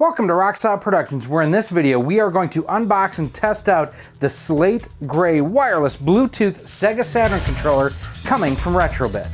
Welcome to Rocksolid Productions, where in this video we are going to unbox and test out the slate gray wireless Bluetooth Sega Saturn controller coming from Retro-Bit.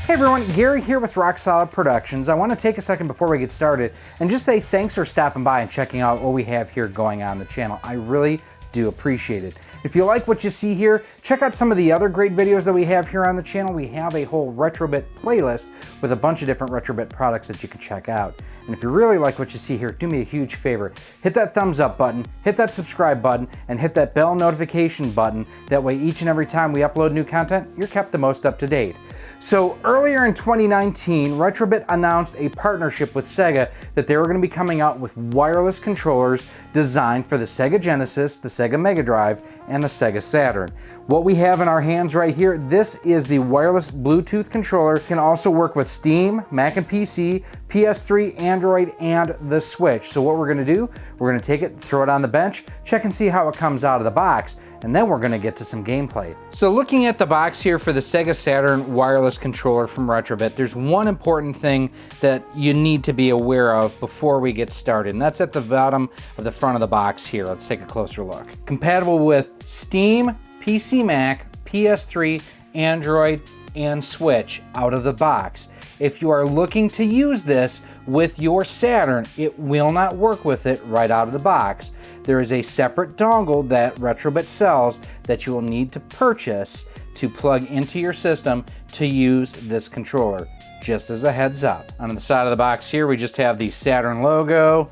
Hey everyone, Gary here with Rocksolid Productions. I want to take a second before we get started and just say thanks for stopping by and checking out what we have here going on the channel. I really do appreciate it. If you like what you see here, check out some of the other great videos that we have here on the channel. We have a whole Retro-Bit playlist with a bunch of different Retro-Bit products that you can check out. And if you really like what you see here, do me a huge favor. Hit that thumbs up button, hit that subscribe button, and hit that bell notification button. That way each and every time we upload new content, you're kept the most up to date. So earlier in 2019, Retro-Bit announced a partnership with Sega that they were going to be coming out with wireless controllers designed for the Sega Genesis, the Sega Mega Drive, and the Sega Saturn. What we have in our hands right here, this is the wireless Bluetooth controller. It can also work with Steam, Mac and PC, PS3, Android, and the Switch. So what we're going to do, we're going to take it, throw it on the bench, check and see how it comes out of the box, and then we're going to get to some gameplay. So looking at the box here for the Sega Saturn wireless controller from Retro-Bit, there's one important thing that you need to be aware of before we get started, and that's at the bottom of the front of the box here. Let's take a closer look. Compatible with Steam, PC Mac, PS3, Android, and Switch out of the box. If you are looking to use this with your Saturn, it will not work with it right out of the box. There is a separate dongle that Retro-Bit sells that you will need to purchase to plug into your system to use this controller, just as a heads up. On the side of the box here, we just have the Saturn logo.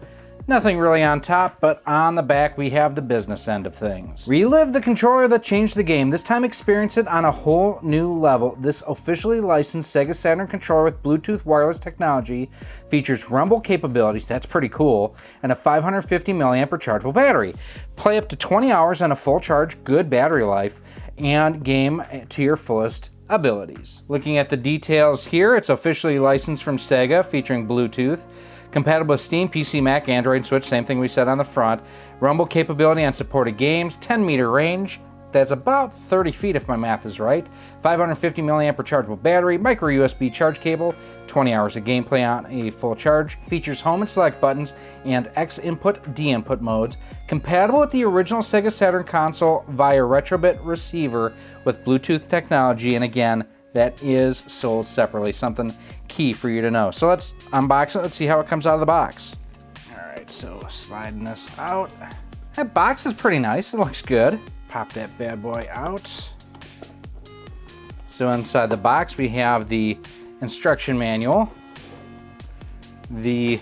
Nothing really on top, but on the back we have the business end of things. Relive the controller that changed the game. This time experience it on a whole new level. This officially licensed Sega Saturn controller with Bluetooth wireless technology features rumble capabilities, that's pretty cool, and a 550 milliamp rechargeable battery. Play up to 20 hours on a full charge, good battery life, and game to your fullest abilities. Looking at the details here, it's officially licensed from Sega, featuring Bluetooth. Compatible with Steam, PC, Mac, Android, and Switch, same thing we said on the front. Rumble capability on supported games, 10-meter range, that's about 30 feet if my math is right. 550 milliamp rechargeable battery, micro USB charge cable, 20 hours of gameplay on a full charge. Features home and select buttons and X input, D input modes. Compatible with the original Sega Saturn console via Retro-Bit receiver with Bluetooth technology, and again, that is sold separately, something key for you to know. So let's unbox it, let's see how it comes out of the box. All right, so sliding this out. That box is pretty nice, it looks good. Pop that bad boy out. So inside the box we have the instruction manual, the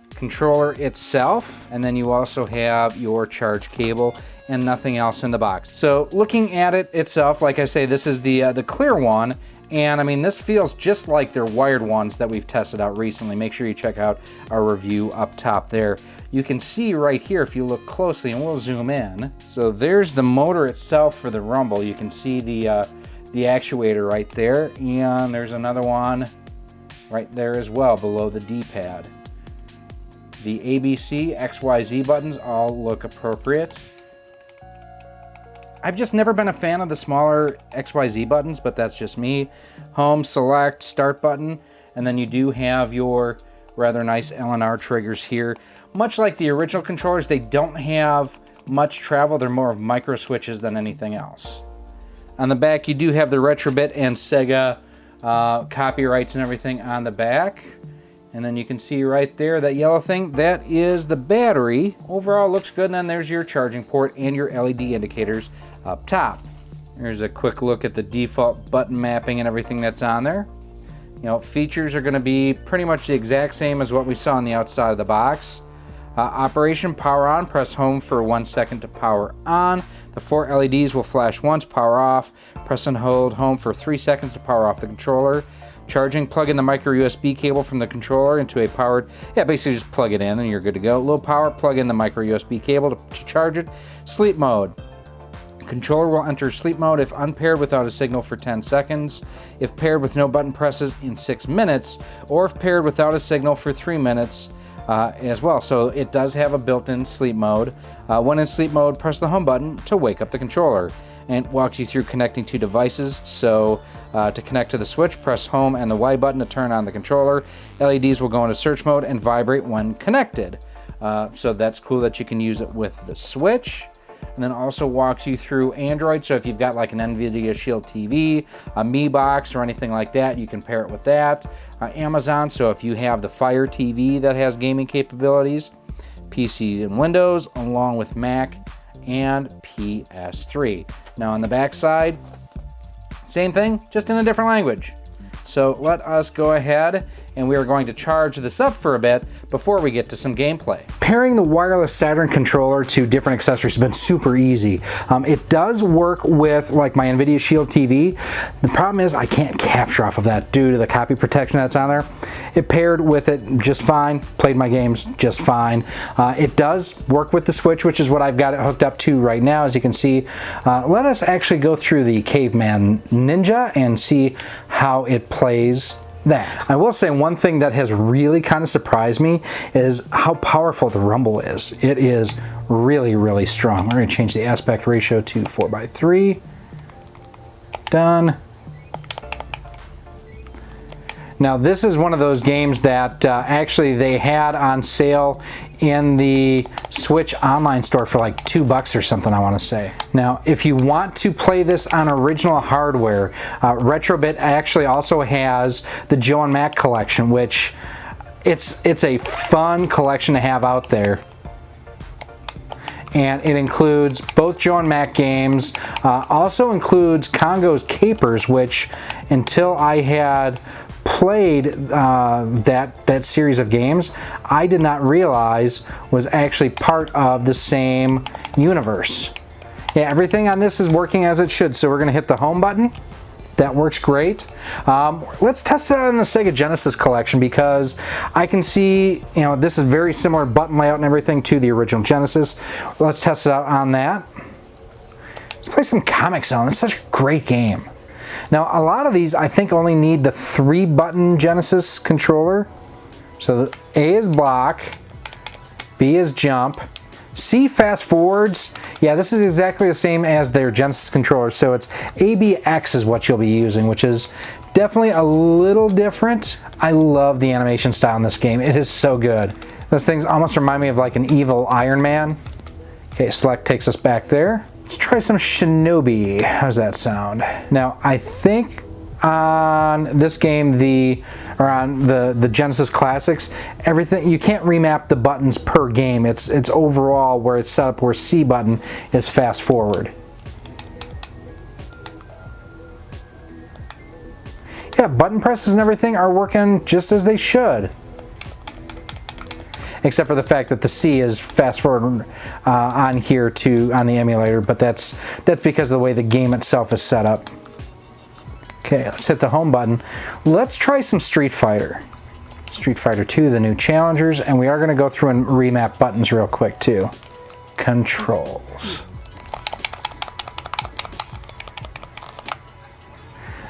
controller itself, and then you also have your charge cable and nothing else in the box. So looking at it itself, like I say, this is the clear one. And I mean, this feels just like their wired ones that we've tested out recently. Make sure you check out our review up top there. You can see right here if you look closely, and we'll zoom in. So there's the motor itself for the rumble. You can see the actuator right there, and there's another one right there as well below the D-pad. The ABC, XYZ buttons all look appropriate. I've just never been a fan of the smaller XYZ buttons, but that's just me. Home, select, start button, and then you do have your rather nice LNR triggers here. Much like the original controllers, they don't have much travel. They're more of micro switches than anything else. On the back, you do have the Retro-Bit and Sega copyrights and everything on the back. And then you can see right there, that yellow thing, that is the battery. Overall, looks good, and then there's your charging port and your LED indicators up top. Here's a quick look at the default button mapping and everything that's on there. You know, features are gonna be pretty much the exact same as what we saw on the outside of the box. Operation, power on, press home for 1 second to power on. The 4 LEDs will flash once, power off. Press and hold home for 3 seconds to power off the controller. Charging, plug in the micro USB cable from the controller into a powered, basically just plug it in and you're good to go. Low power, plug in the micro USB cable to charge it. Sleep mode. Controller will enter sleep mode if unpaired without a signal for 10 seconds, if paired with no button presses in 6 minutes, or if paired without a signal for 3 minutes as well. So it does have a built-in sleep mode. When in sleep mode, press the home button to wake up the controller. And it walks you through connecting 2 devices. So To connect to the switch, press home and the Y button to turn on the controller. LEDs will go into search mode and vibrate when connected. So that's cool that you can use it with the switch. And then also walks you through Android. So if you've got like an NVIDIA Shield TV, a Mi Box, or anything like that, you can pair it with that. Amazon, so if you have the Fire TV that has gaming capabilities, PC and Windows, along with Mac and PS3. Now on the back side, same thing, just in a different language. So let us go ahead and we are going to charge this up for a bit before we get to some gameplay. Pairing the wireless Saturn controller to different accessories has been super easy. It does work with like my NVIDIA Shield TV. The problem is I can't capture off of that due to the copy protection that's on there. It paired with it just fine, played my games just fine. It does work with the Switch, which is what I've got it hooked up to right now, as you can see. Let us actually go through the Caveman Ninja and see how it plays that. I will say one thing that has really kind of surprised me is how powerful the rumble is. It is really, really strong. We're going to change the aspect ratio to 4:3. Done. Now this is one of those games that actually they had on sale in the Switch online store for like $2 or something, I want to say. Now if you want to play this on original hardware, Retro-Bit actually also has the Joe and Mac collection, which it's a fun collection to have out there. And it includes both Joe and Mac games, also includes Congo's Capers, which until I had played that series of games, I did not realize was actually part of the same universe. Yeah, everything on this is working as it should, so we're going to hit the home button. That works great. Let's test it out in the Sega Genesis collection because I can see, you know, this is very similar button layout and everything to the original Genesis. Let's test it out on that. Let's play some Comic Zone. It's such a great game. Now, a lot of these I think only need the 3-button Genesis controller. So the A is block, B is jump, C fast forwards. Yeah, this is exactly the same as their Genesis controller. So it's ABX is what you'll be using, which is definitely a little different. I love the animation style in this game. It is so good. Those things almost remind me of like an evil Iron Man. Okay, select takes us back there. Let's try some Shinobi. How's that sound? Now, I think on this game, on the Genesis Classics, everything, you can't remap the buttons per game. It's overall where it's set up where C button is fast forward. Yeah, button presses and everything are working just as they should. Except for the fact that the C is fast forward on here on the emulator, but that's because of the way the game itself is set up. Okay, let's hit the home button. Let's try some Street Fighter. Street Fighter 2, the new challengers, and we are going to go through and remap buttons real quick too. Controls.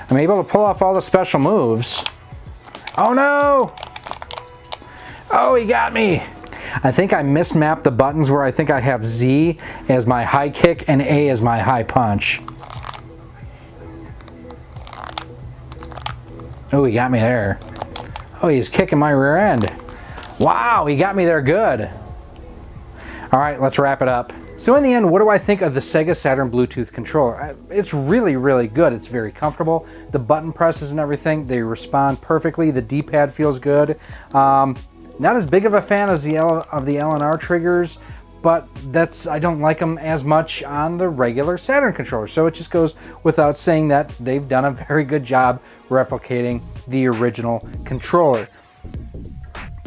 I'm able to pull off all the special moves. Oh no! Oh, he got me! I think I mismapped the buttons where I think I have Z as my high kick and A as my high punch. Oh, he got me there. Oh, he's kicking my rear end. Wow, he got me there good. All right, let's wrap it up. So in the end, what do I think of the Sega Saturn Bluetooth controller? It's really, really good. It's very comfortable. The button presses and everything, they respond perfectly. The D-pad feels good. Not as big of a fan as the LNR triggers, but I don't like them as much on the regular Saturn controller. So it just goes without saying that they've done a very good job replicating the original controller.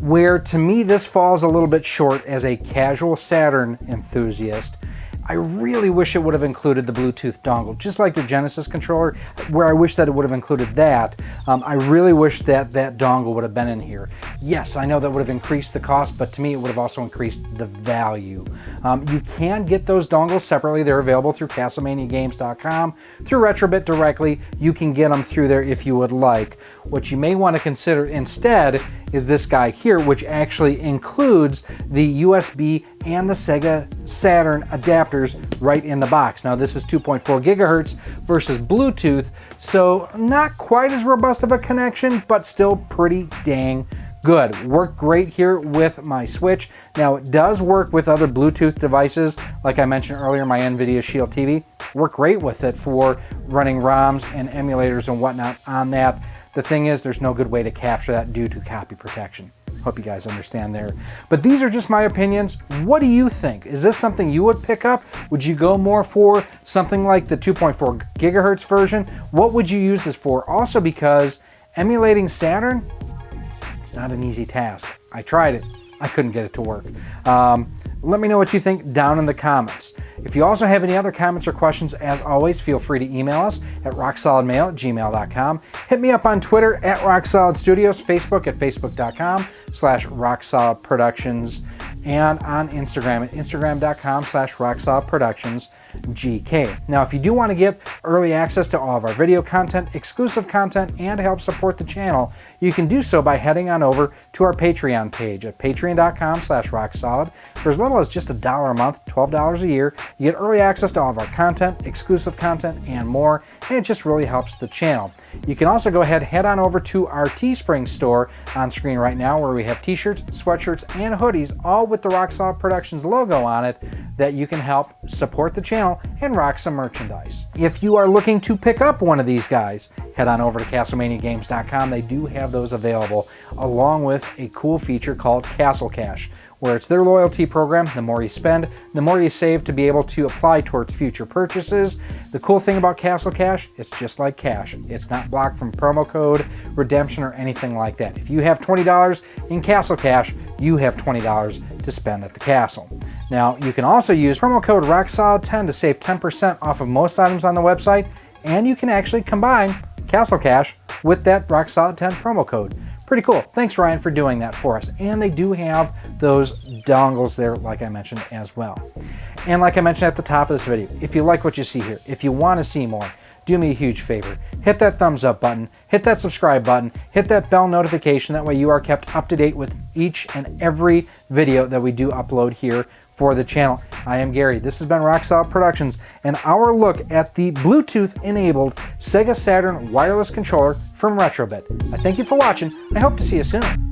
Where to me this falls a little bit short as a casual Saturn enthusiast, I really wish it would have included the Bluetooth dongle, just like the Genesis controller, where I wish that it would have included that. I really wish that that dongle would have been in here. Yes, I know that would have increased the cost, but to me it would have also increased the value. You can get those dongles separately. They're available through CastlemaniaGames.com, through Retro-Bit directly. You can get them through there if you would like. What you may want to consider instead is this guy here, which actually includes the USB and the Sega Saturn adapters right in the box. Now this is 2.4 gigahertz versus Bluetooth, so not quite as robust of a connection, but still pretty dang good. Worked great here with my Switch. Now it does work with other Bluetooth devices, like I mentioned earlier, my NVIDIA Shield TV. Worked great with it for running ROMs and emulators and whatnot on that. The thing is, there's no good way to capture that due to copy protection. Hope you guys understand there. But these are just my opinions. What do you think? Is this something you would pick up? Would you go more for something like the 2.4 gigahertz version? What would you use this for? Also, because emulating Saturn, it's not an easy task. I tried it. I couldn't get it to work. Let me know what you think down in the comments. If you also have any other comments or questions, as always, feel free to email us at rocksolidmail@gmail.com. Hit me up on Twitter at RockSolidStudios, Facebook at facebook.com/RockSolidProductions, and on Instagram at instagram.com/RockSolidProductionsGK. Now, if you do want to get early access to all of our video content, exclusive content, and help support the channel, you can do so by heading on over to our Patreon page at patreon.com/RockSolid. For as little as just $1 a month, $12 a year, you get early access to all of our content, exclusive content, and more, and it just really helps the channel. You can also go ahead, head on over to our Teespring store on screen right now, where we have t-shirts, sweatshirts, and hoodies, all with the Rock Solid Productions logo on it, that you can help support the channel and rock some merchandise. If you are looking to pick up one of these guys, head on over to CastlemaniaGames.com. They do have those available, along with a cool feature called Castle Cash, where it's their loyalty program. The more you spend, the more you save to be able to apply towards future purchases. The cool thing about Castle Cash, it's just like cash. It's not blocked from promo code, redemption, or anything like that. If you have $20 in Castle Cash, you have $20 to spend at the castle. Now, you can also use promo code ROCKSOLID10 to save 10% off of most items on the website, and you can actually combine Castle Cash with that ROCKSOLID10 promo code. Pretty cool. Thanks, Ryan, for doing that for us. And they do have those dongles there, like I mentioned, as well. And like I mentioned at the top of this video, if you like what you see here, if you want to see more, do me a huge favor. Hit that thumbs up button, hit that subscribe button, hit that bell notification. That way you are kept up to date with each and every video that we do upload here for the channel. I am Gary. This has been Rock Solid Productions and our look at the Bluetooth-enabled Sega Saturn wireless controller from Retro-Bit. I thank you for watching. I hope to see you soon.